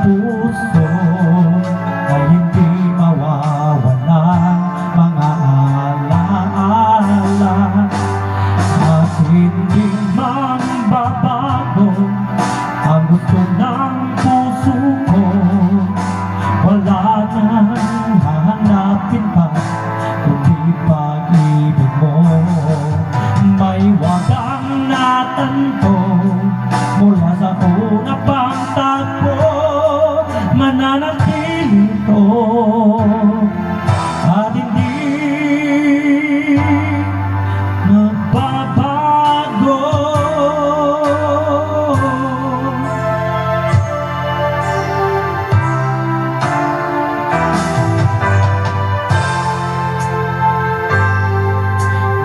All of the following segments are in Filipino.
puso ay hindi mawawala mga alaala at hindi man babago ang gusto ng puso ko. Wala nang hahanapin pa kundi pag-ibig mo. May wagang natanto mula sa una pang tagpo, mananatili ito at hindi magbabago.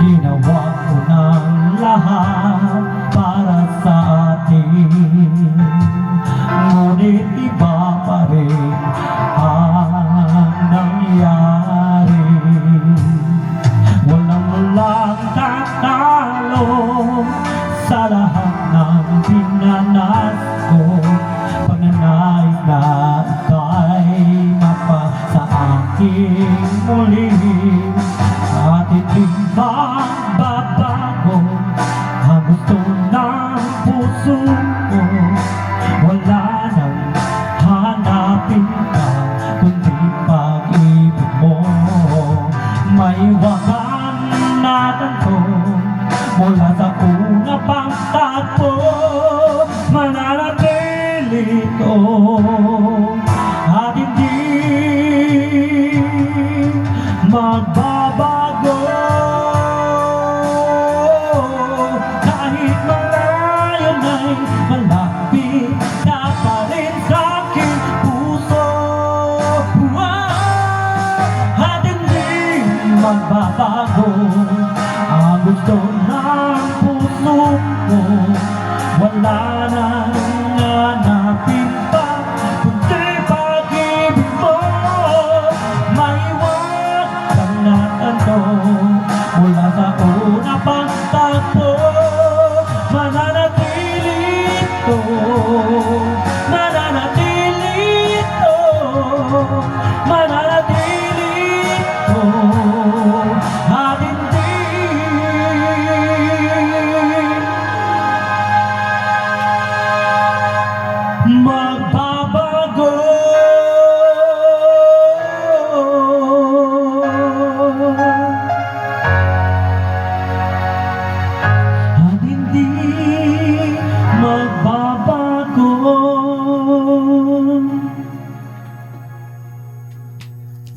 Ginawa ko ng lahat para sa atin, ngunit iba pa rin ang nangyari. Walang tatalo sa lahat ng dinanas ko. Pagnanais na ika'y mapa sa aking muli at hindi magbabago ang gusto ng puso ko. Wala nang hanapin ka kundi pag-ibig mo. May wagang natanto mula sa una pang tagpo,